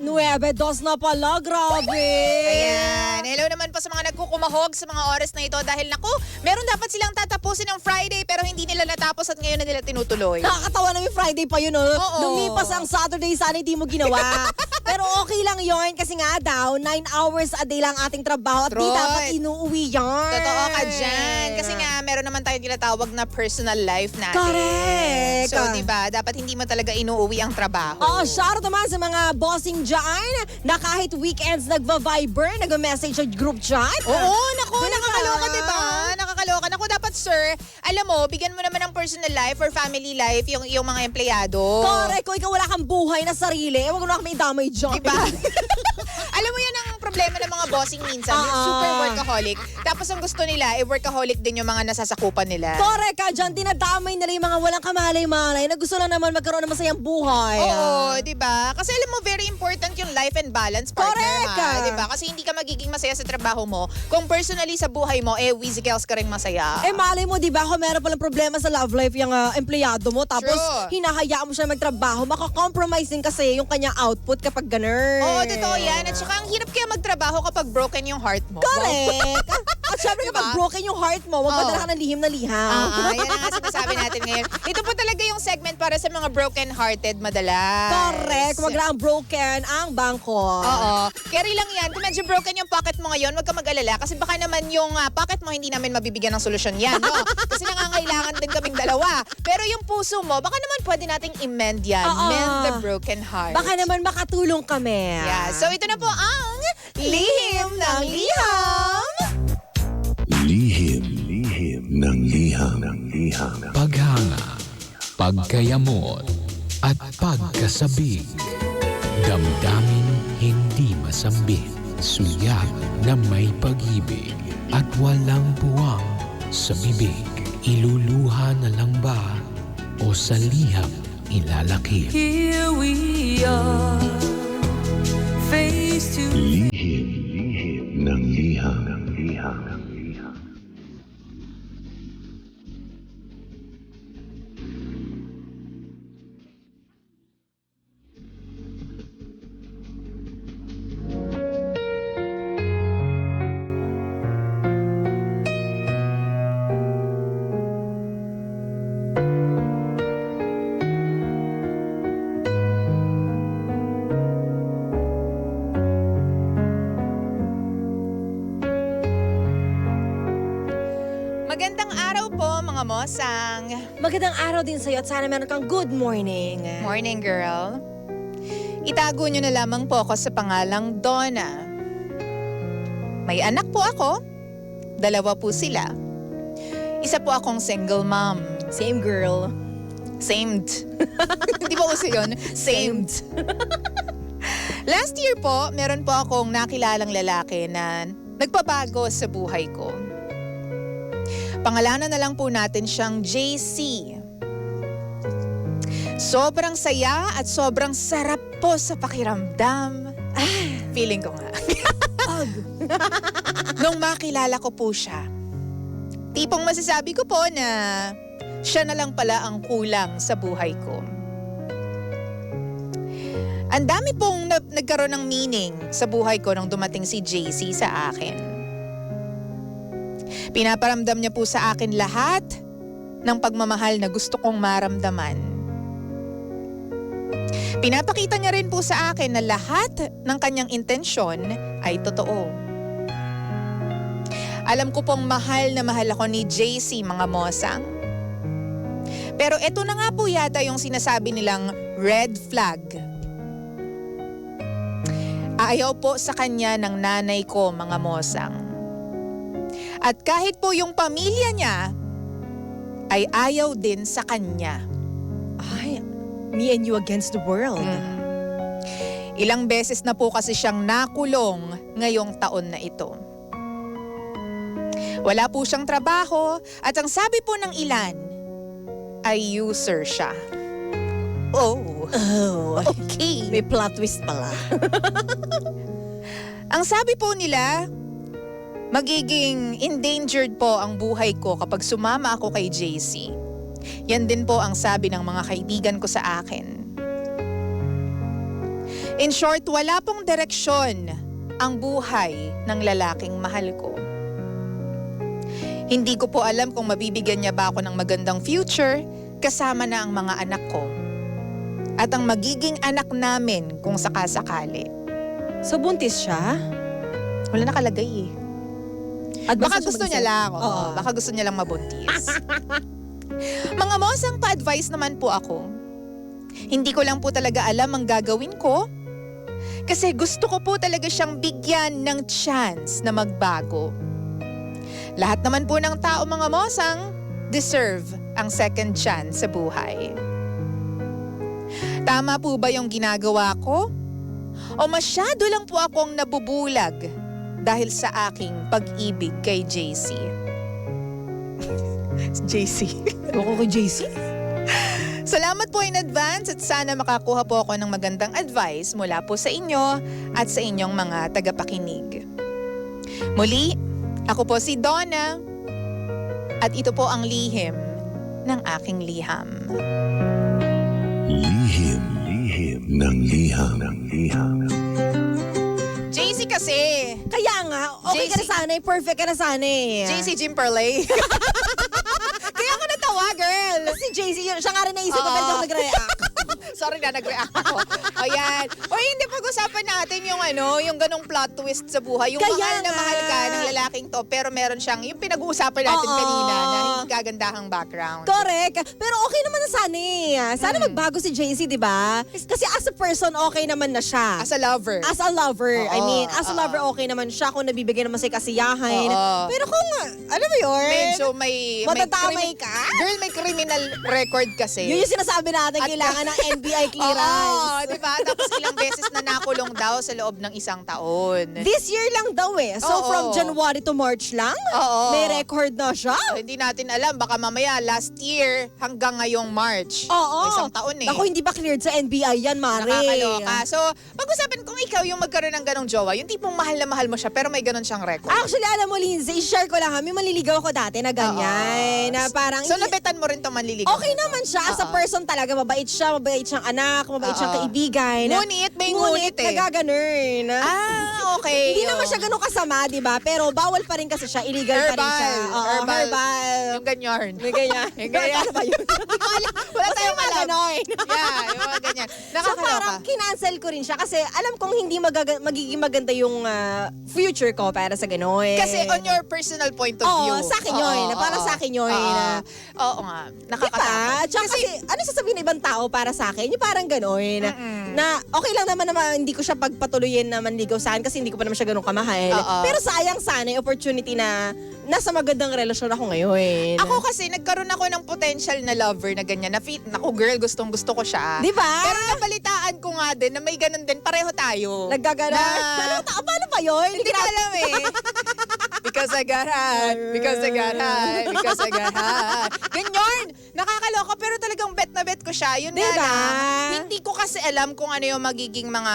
9:02 na pala, grabe. Ayan. Hello naman po sa mga nagkukumahog sa mga oras na ito dahil naku, meron dapat silang tatapusin ng Friday pero hindi nila natapos at ngayon na nila tinutuloy. Nakakatawa na yung Friday pa yun, oh. Oo. Lumipas ang Saturday, sana hindi mo ginawa. Pero okay lang yon kasi nga daw, 9 hours a day lang ating trabaho at di Trot. dapat inuuwi yan. Totoo ka dyan. Kasi nga, meron naman tayong tinatawag na personal life natin. Correct. So, di ba, dapat hindi mo talaga inuuwi ang trabaho. Oo, shoutout naman sa mga bossing dyan na kahit weekends nagva-Viber, nag-message sa group chat. Oo, naku, Diba? nakakaloka, diba? Nakakaloka. Naku, dapat, sir, alam mo, bigyan mo naman ng personal life or family life yung mga empleyado. Correct, kung ikaw wala kang buhay na sarili, huwag mo na kami damay dyan. Diba? Alam mo yan ang problema ng mga bossing minsan, yung super workaholic. Tapos ang gusto nila, workaholic din yung mga nasasakupan nila. Correct ka dyan, tinadamay nila yung mga walang kamalay-malay na gusto lang naman magkaroon ng masayang buhay. Oo, di ba? Kasi alam mo, very important yung life and balance partner. Correct. Di ba? Kasi hindi ka magiging masaya sa trabaho mo kung personally sa buhay mo, whizzicals ka rin masaya. Malay mo, di ba, kung meron palang problema sa love life yung empleyado mo, tapos True. hinahayaan mo siya magtrabaho, makakompromise din kasi yung kanyang output kapag ganun. Oo, totoo yan. At saka ang hirap kaya magtrabaho kapag broken yung heart mo. Correct. At syempre Diba? kapag broken yung heart mo, huwag padala ka ng lihim na liham. Yan ang nga sinasabi natin ngayon. Ito po talaga yung segment para sa mga broken-hearted madalas. Correct. Wag lang broken ang bangko. Oo. Carry lang yan. Kung medyo broken yung pocket mo ngayon, wag ka mag-alala. Kasi baka naman yung pocket mo hindi namin mabibigyan ng solusyon yan, no? Kasi nangangailangan din kaming dalawa. Pero yung puso mo, baka naman pwede nating i-mend yan. Oo. Mend the broken heart. Baka naman makatulong kami. Yeah. So ito na po ang Lihim ng Liham. Lihim ng liham. Paghanga, pagkayamot, at pagkasabik. Damdamin hindi masambit, sulyap na may pag-ibig at walang puwang sa bibig. Iluluha na lang ba o sa liham ilalakip? Here we are, face to Lihim ng liham. Magandang araw po mga mosang. Magandang araw din sa'yo at sana meron kang good morning. Morning, girl. Itago niyo na lamang po ako sa pangalang Donna. May anak po ako. 2 po sila. Isa po akong single mom. Same girl. Samed. Hindi ba uso yun? Samed. Last year po, meron po akong nakilalang lalaki na nagpabago sa buhay ko. Pangalanan na lang po natin siyang JC. Sobrang saya at sobrang sarap po sa pakiramdam. Feeling ko nga. Nung makilala ko po siya, tipong masasabi ko po na siya na lang pala ang kulang sa buhay ko. Ang dami pong nagkaroon ng meaning sa buhay ko nung dumating si JC sa akin. Pinaparamdam niya po sa akin lahat ng pagmamahal na gusto kong maramdaman. Pinapakita niya rin po sa akin na lahat ng kanyang intensyon ay totoo. Alam ko pong mahal na mahal ako ni JC, mga mosang. Pero eto na nga po yata yung sinasabi nilang red flag. Ayaw po sa kanya ng nanay ko, mga mosang. At kahit po yung pamilya niya, ay ayaw din sa kanya. Ay, me and you against the world. Ilang beses na po kasi siyang nakulong ngayong taon na ito. Wala po siyang trabaho at ang sabi po ng ilan ay user siya. Oh, okay. May plot twist pala. Ang sabi po nila, magiging endangered po ang buhay ko kapag sumama ako kay JC. Yan din po ang sabi ng mga kaibigan ko sa akin. In short, wala pong direksyon ang buhay ng lalaking mahal ko. Hindi ko po alam kung mabibigyan niya ba ako ng magandang future kasama na ang mga anak ko. At ang magiging anak namin kung sakasakali. So, buntis siya? Wala nakalagay eh. At Baka siya gusto mag-isip? niya lang. Oo. Oo. Baka gusto niya lang mabuntis. Mga mosang pa-advise naman po ako. Hindi ko lang po talaga alam ang gagawin ko. Kasi gusto ko po talaga siyang bigyan ng chance na magbago. Lahat naman po ng tao, mga mosang, deserve ang second chance sa buhay. Tama po ba yung ginagawa ko? O masyado lang po akong nabubulag dahil sa aking pag-ibig kay JC? JC. Ako kay JC? Salamat po in advance at sana makakuha po ako ng magandang advice mula po sa inyo at sa inyong mga tagapakinig. Muli, ako po si Donna at ito po ang lihim ng aking liham. Lihim ng liham. JC kasi! Kaya nga, okay ka na JC. sana eh. Perfect ka na sana eh. JC Jimperley. Kaya ako natawa, girl! Si JC, siya nga rin naisip ko Oo. pero di ako nag-react. Sorry na, nag-react ako. Ayan. O hindi, pag-usapan natin yung ganong plot twist sa buhay. Yung Kaya mahal na nga. mahal ka ng lalaking to, pero meron siyang, yung pinag-uusapan natin Oo. kanina, na hindi kagandahang background. Correct. Pero okay naman na sana eh. Sana magbago si JC, di ba? Kasi as a person, okay naman na siya. As a lover. As a lover. I Oo, mean, as a oo. lover, okay naman siya kung nabibigyan naman sa kasiyahan. Oo. Pero kung, alam mo yun? Medyo may Matatamay ka? Girl, may criminal record kasi. Yun yung sinasabi natin, At- kailangan ng NBI clearance. Oo, di ba? Tapos ilang beses na nakulong daw sa loob ng isang taon. This year lang daw eh. So Oo. from January to March lang, Oo. may record na siya. Hindi natin alam. Baka mamaya last year hanggang ngayong March. Oo. O isang taon eh. Ako, hindi ba cleared sa NBI yan, Mare? Nakakaloka. So, pag-usapan kung ikaw yung magkaroon ng ganong jowa, yung tipong mahal na mahal mo siya pero may ganon siyang record. Actually, alam mo, Lindsay, share ko lang ha. May manliligaw ako dati na ganyan. Oo. Na parang, So, nabetan mo rin itong manliligaw. okay naman siya. As a person talaga, mabait siya. Mabait siyang anak. Mabait siyang Oo. kaibigan. Ngunit, may ngunit eh. Nagaganon. Ah, okay. Hindi naman siya ganun kasama, di ba? Pero bawal pa rin kasi siya. Illegal pa rin siya. Oo, herbal. Yung ganyan. May ganyan. Yung ganyan. Ano ba yun? Wala tayong alam. Ganon. Yeah, yung mga ganyan. So Nakakaloka. parang kinancel ko rin siya kasi alam kong hindi magiging maganda yung future ko para sa gano'n. Kasi on your personal point of Oo, view. sa akin yun. Para sa akin yun. Oo nga. Diba? Nakakatakot. Tsaka kasi, ano sasabihin ng ibang tao para sa akin? Yung parang gano'n. Na okay lang naman hindi ko siya pagpatuloyin na manligaw sa akin kasi hindi ko pa naman siya ganun kamahal. Oo. Pero sayang sana yung opportunity na nasa magandang relasyon ako ngayon. Ako kasi nagkaroon ako ng potential na lover na ganyan. Naku girl, gustong gusto ko siya. Di ba? Pero nabalitaan ko nga din na may ganun din. Pareho tayo. Naggaganon. Na- Paano ba yun? Hindi ko alam eh. Because I got hot. Because I got hot. Because I got hot. Ganyan. Nakakaloka pero talagang bet na bet ko siya. Yun nga Diba? lang. Hindi ko kasi alam kung ano yung magiging mga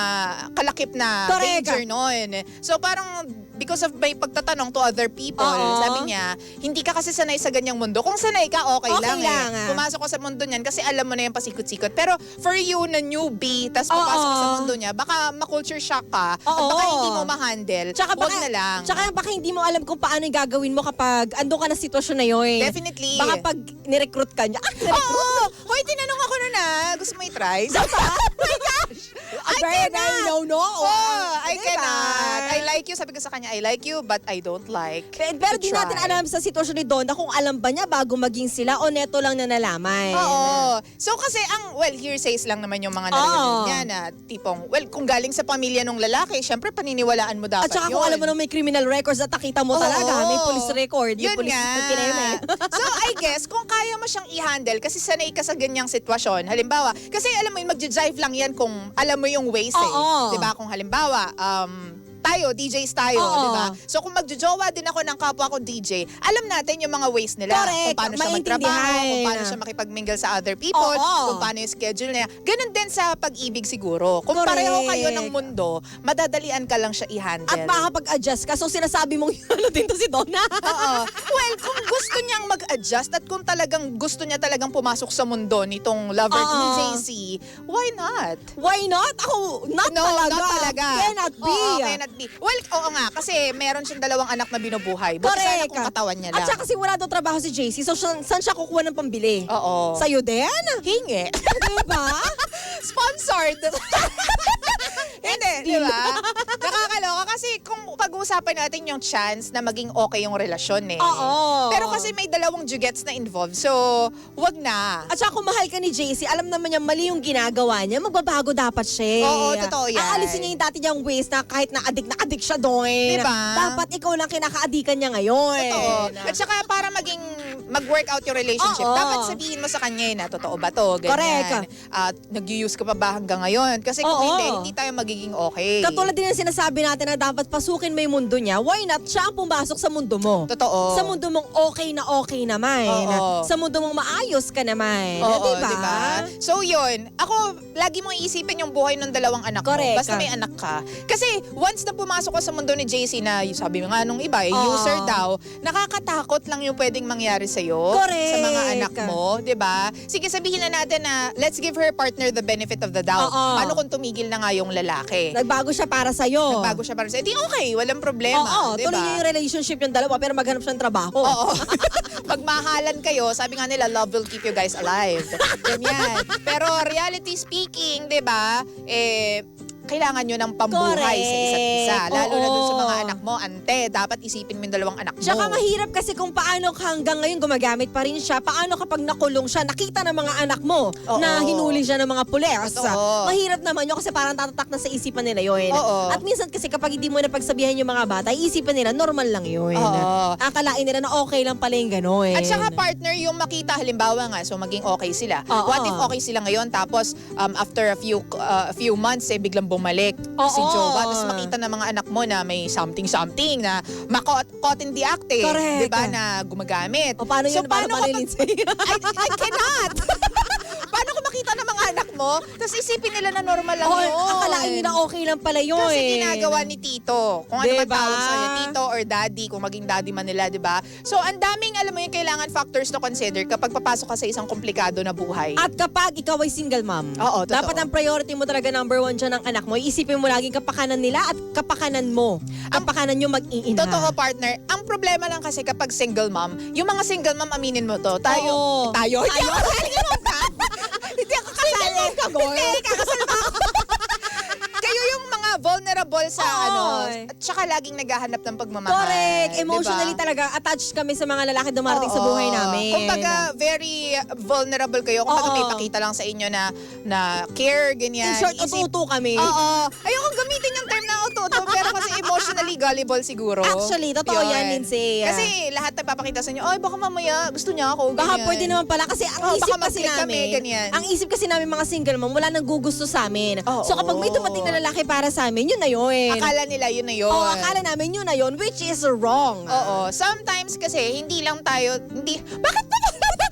kalakip na Correct. danger nun. So parang because of may pagtatanong to other people, Oo. sabi niya, hindi ka kasi sanay sa ganyang mundo. Kung sanay ka, okay, Okay lang lang, eh. Pumasok ko sa mundo niyan kasi alam mo na yung pasikot-sikot. Pero for you na newbie, tas papasok ka sa mundo niya, baka ma-culture shock ka, at Oo. baka hindi mo ma-handle. Tsaka Huwag na lang. Tsaka baka hindi mo alam kung paano yung gagawin mo kapag andun ka na sitwasyon na yun. Definitely. Baka pag nirecruit ka niya. Oo! Hoy, tinanong ako na Gusto mo i-try? Oh my gosh! I cannot! No. Oh, I Diba? cannot. I like you. Sabi ko sa kanya, I like you, but I don't like Pero to di natin try. alam sa sitwasyon ni Donna kung alam ba niya bago maging sila o neto lang na nalaman. Oo. So kasi hearsays lang naman yung mga narinig niya na tipong, kung galing sa pamilya ng lalaki, syempre paniniwalaan mo dapat At saka yun. kung alam mo na may criminal records at nakita mo Oo. talaga, may police record, Yun yung police nga. kineme. So I guess, kung kaya mo siyang i-handle, kasi sanay ka sa ganyang sitwasyon, halimbawa, kasi alam mo, mag-jive lang yan kung alam mo yung ways eh. Oo. Diba? Kung halimbawa, tayo, DJs tayo, Oo. di ba? So kung magjojowa din ako ng kapwa ko DJ, alam natin yung mga ways nila. Correct. Kung paano siya magtrabaho, Maintindihan. kung paano siya makipag-mingle sa other people, Oo. kung paano yung schedule niya. Ganun din sa pag-ibig siguro. Kung Correct. pareho kayo ng mundo, madadalian ka lang siya i-handle. At makakapag-adjust ka. So sinasabi mong ano din to si Donna. Oo. Well, kung gusto niyang mag-adjust at kung talagang gusto niya talagang pumasok sa mundo nitong lover ni Oo. JC, why not? Why not? Ako, not No, talaga. not talaga. Cannot be. Oo, cannot be. Well, oo nga, kasi meron siyang 2 anak na binubuhay. Buti sana Correct. kung katawan niya lang. At saka kasi wala daw trabaho si JC. So saan siya kukuha ng pambili? Oo. Sa'yo din? Hingi. Diba? Sponsored. Hindi, di ba? Nakakaloka kasi kung pag-uusapan natin yung chance na maging okay yung relasyon eh. Oo. Pero kasi may 2 jugets na involved, so wag na. At saka kung mahal ka ni JC, alam naman niya mali yung ginagawa niya, magbabago dapat siya. Oo, totoo yan. Aalisin niya yung dati niyang ways na kahit na adik siya doon. Diba? Dapat ikaw lang kinakaadikan niya ngayon. Totoo. At saka para mag-work out yung relationship, Oo. dapat sabihin mo sa kanya na totoo ba to, ganyan. Correct. At nag-use ka pa ba hanggang ngayon? Kasi kung Oo. hindi tayo magiging okay. Katulad din ng sinasabi natin na dapat pasukin mo yung mundo niya, why not siya ang pumasok sa mundo mo? Totoo. Sa mundo mong okay naman. Oo. Sa mundo mong maayos ka naman. Oo, diba? diba? So yun, ako lagi mong iisipin yung buhay ng 2 anak Correct. mo. Basta may anak ka. Kasi once na pumasok ka sa mundo ni JC na sabi nga nung iba, Oo. user daw, nakakatakot lang yung pwedeng mangyari sa'yo. Correct. Sa mga anak mo, diba? Sige, sabihin na natin na let's give her partner the benefit of the doubt. Oo. Paano kung tumigil na nga yung lalaki? Nagbago siya para sa'yo. Nagbago siya para sa'yo. Di okay, walang problema. Oo, diba? tuloy niyo yung relationship yung dalawa pero maghanap siya ng trabaho. Oo. Magmahalan kayo, sabi nga nila, love will keep you guys alive. Ganyan. Pero reality speaking, di ba, kailangan nyo ng pambuhay sa isa't isa. Lalo na dun sa mga anak mo, ante, dapat isipin mo yung 2 anak mo. Tsaka mahirap kasi kung paano hanggang ngayon gumagamit pa rin siya. Paano kapag nakulong siya, nakita ng mga anak mo Oo. na hinuli siya ng mga pulis. Totoo. Mahirap naman yun kasi parang tatatak na sa isipan nila yun. Oo. At minsan kasi kapag hindi mo na pagsabihan yung mga bata, iisipan nila normal lang yun. Oo. Akalain nila na okay lang pala yung gano'n. At saka partner, yung makita halimbawa nga, so maging okay sila. Oo. What if okay sila ngayon, tapos after a few months, biglang bumalik si Oo. Jowa. Tapos makita ng mga anak mo na may something na caught in the act eh. Correct. Diba, na gumagamit. O paano yun? So, paano kapag- Lindsay? I cannot! Paano kung makita ng mga anak mo, tapos isipin nila na normal lang Oo, yun. akalain nila okay lang pala yun. Kasi ginagawa ni Tito. Kung ano man Diba? tawag sa kanya, Tito or Daddy, kung maging Daddy man nila, di ba? So, ang daming, alam mo yung kailangan factors to consider kapag papasok ka sa isang komplikado na buhay. At kapag ikaw ay single mom, Oo, totoo. dapat ang priority mo talaga number 1 dyan ng anak mo. Isipin mo laging kapakanan nila at kapakanan mo. Kapakanan nyo mag-iina. Totoo, partner. Ang problema lang kasi kapag single mom, yung mga single mom, aminin mo to, tayo. Oo. Tayo? Hindi ako kasali ka. Hindi ako kasali. Hindi, kakasal pa ako. Kayo yung mga vulnerable sa Oy. at saka laging naghahanap ng pagmamahal. Correct. Emotionally diba? talaga attached kami sa mga lalaki dumarating sa Oo. buhay namin. Kumbaga, very vulnerable kayo. Kumbaga, Oo. may pakita lang sa inyo na care, ganyan. In short, utu-utu kami. Oo. Ayokong gamitin yung term na utu-utu, pero kasi emotionally gullible siguro. Actually, totoo yan, Lindsay. Kasi lahat nagpapakita sa inyo, ay, baka mamaya gusto niya ako, ganyan. Baka pwede naman pala kasi ang Oo, isip baka kasi mag-click kami, namin, ganyan. ang isip kasi namin mga single mom, wala nang gugusto sa amin. Oo. So kapag may dumating na lalaki para sa amin, yun na yun. Akala nila yun na yun. Oo, akala namin yun na yun, which is wrong. Oo. Sometimes kasi, hindi lang tayo,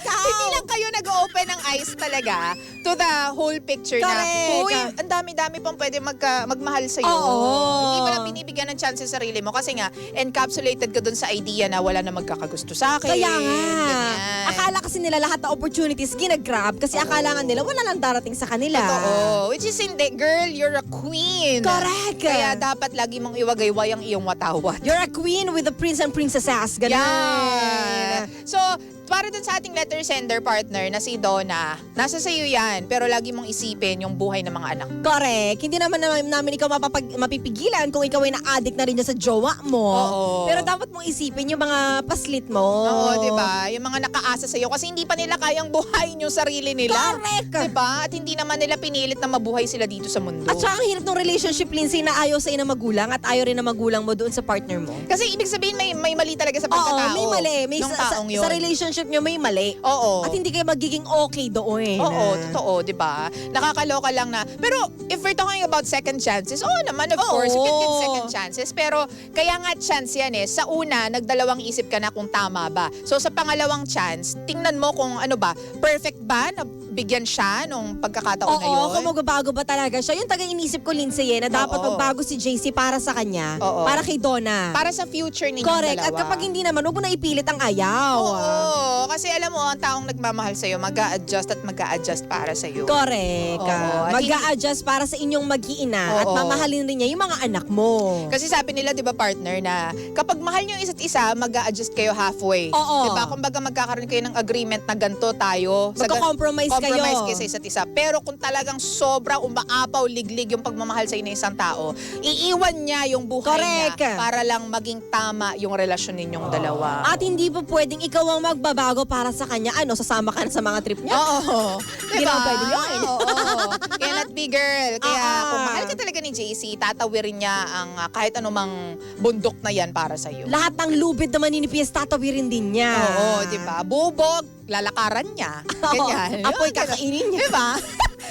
bakit hindi lang kayo nag-open ng eyes talaga to the whole picture Correct. na, uy, ang dami-dami pang pwede magmahal sa'yo. Oo. Hindi mo lang binibigyan ng chance sa sarili mo kasi nga, encapsulated ka dun sa idea na wala na magkakagusto sa akin. Kaya nga. Ganyan. Akala kasi nila lahat ng opportunities ginagrab kasi akala nga nila wala lang darating sa kanila. Totoo. Which is hindi, girl, you're a queen. Correct. Kaya dapat lagi mong iwagayway ang iyong watawat. You're a queen with the prince and princesses. Ganun. Yan. So, para dun sa ating letter sender partner na si Donna, nasa sayo yan, pero lagi mong isipin yung buhay ng mga anak. Correct. Hindi naman namin ikaw mapipigilan kung ikaw ay na-addict na rin dyan sa jowa mo. Oo. Pero dapat mong isipin yung mga paslit mo. Oo, di ba? Yung mga nakaasa sa'yo kasi hindi pa nila kayang buhayin yung sarili nila. Correct. Di ba? At hindi naman nila pinilit na mabuhay sila dito sa mundo. At saka ang hirap ng relationship, Lindsay, na ayaw sa'yo ng magulang at ayaw rin ng magulang mo doon sa partner mo. Kasi ibig sabihin may mali talaga sa Oo, pagkatao. may mali. May nung sa taong yun. relationship nyo may mali. Oo. At hindi kayo magiging okay doon. Oo, totoo Oo, di ba? Nakakaloka lang na. Pero if we're talking about second chances, oo naman, of course, you can give second chances. Pero kaya nga chance yan eh. Sa una, nagdalawang isip ka na kung tama ba. So sa pangalawang chance, tingnan mo kung ano ba, perfect ba na bigyan siya nung pagkakataon na yun? Oo, kung magbabago ba talaga siya. Yung taga-inisip ko, Lindsay, na dapat Oo. magbago si JC para sa kanya. Oo. Para kay Donna. Para sa future ninyong Correct. dalawa. At kapag hindi naman, huwag mo na ipilit ang ayaw. Oo, kasi alam mo, ang taong nagmamahal sa'yo, mag-a-adjust at mag-a-adjust para sa'yo. Correct. Oo. At Mag-a-adjust para sa inyong mag-iina at Oo. mamahalin rin niya yung mga anak mo. Kasi sabi nila, di ba partner, na kapag mahal niyo yung isa't isa, mag-a-adjust kayo halfway. Oo. Di ba? Kumbaga magkakaroon kayo ng agreement na ganito tayo. Magko-compromise kayo. Compromise kayo sa isa't isa. Pero kung talagang sobra umaapaw, liglig yung pagmamahal sa inyo ng isang tao, iiwan niya yung buhay Correct. niya para lang maging tama yung relasyon ninyong dalawa. At hindi pa pwedeng ikaw ang magbabago para sa kanya. Ano, sasama ka na sa mga trip niya? Oo. Hindi naman pwede yun. Oo. Cannot be girl. Kaya kung mahal ka talaga ni JC, tatawirin niya ang kahit anumang bundok na yan para sa'yo. Lahat ng lubid na maninipis, tatawirin din niya. Oo, di ba? Bubog, lalakaran niya. Ganyan. Apoy Yun, kakainin niya. Di ba?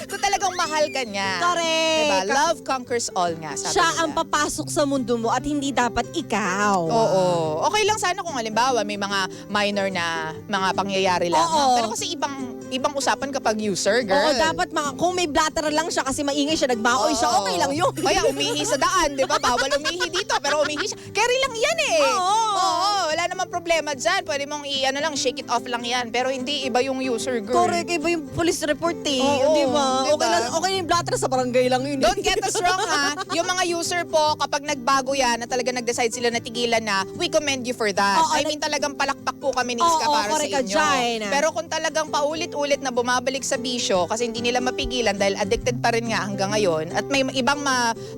Kung talagang mahal ka niya. Correct. Di ba? Love conquers all nga, sabi Siya nila. ang papasok sa mundo mo at hindi dapat ikaw. Oo. Okay lang sana kung halimbawa may mga minor na mga pangyayari lang. Oo. Pero kasi ibang usapan kapag user, girl. Oo, dapat kung may blatter lang siya kasi maingay siya, nagbaoy siya, okay lang yun. Kaya umihi sa daan, di ba? Bawal umihi dito, pero umihi siya. Carry lang yan eh. Oo. Wala namang problema dyan. Pwede mong shake it off lang yan. Pero hindi iba yung user, girl. Correct, iba yung police report eh. Oo, Di ba? di Okay ba? lang, okay yung blatter sa barangay lang yun. Don't get us wrong ha. Yung mga user po, kapag nagbago yan, na talaga nag-decide sila na tigilan na, we commend you for that. Oo, I mean, talagang palakpak po kami ni Iska Oo, para sa correct ka inyo. dyan. Pero kung talagang paulit-ulit na bumabalik sa bisyo, kasi hindi nila mapigilan dahil addicted pa rin nga hanggang ngayon, at may ibang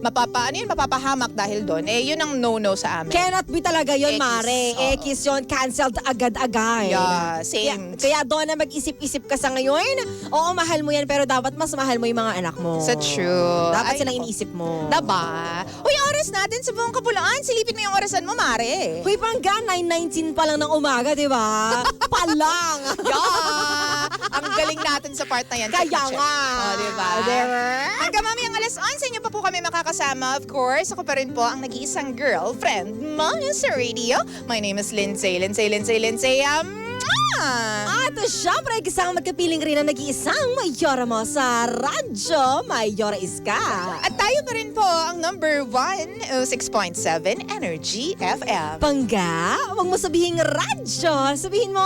mapapahamak dahil doon, eh yun ang no-no sa amin. Cannot be talaga yun, X, Mare. oo. X yun, cancelled agad-agad. Yeah, same. Kaya doon na mag-isip-isip ka sa ngayon. Oo, mahal mo yan, pero dapat mas mahal mo yung mga anak mo. Sa true. Dapat Ay, silang nako. iniisip mo. Diba? Uy, oras natin sa buong kapulaan. Silipin mo yung orasan mo, Mare. Huy, pangga, 9:19 pa lang ng umaga, di ba? Palang. Yeah! Ang galing natin sa part na yan. Kaya Check. nga. Oh, diba? Diba? Hanggang mamayang alas 11, inyo pa po kami makakasama. Of course, ako pa rin po ang nag-iisang girlfriend mo sa radio. My name is Lindsay. At syempre, kasama magkapiling rin ang nag-iisang Mayora mo sa radyo, Mayora Iska. At tayo pa rin po ang number 1, 6.7 Energy FM. Pangga, huwag mo sabihin radyo, sabihin mo...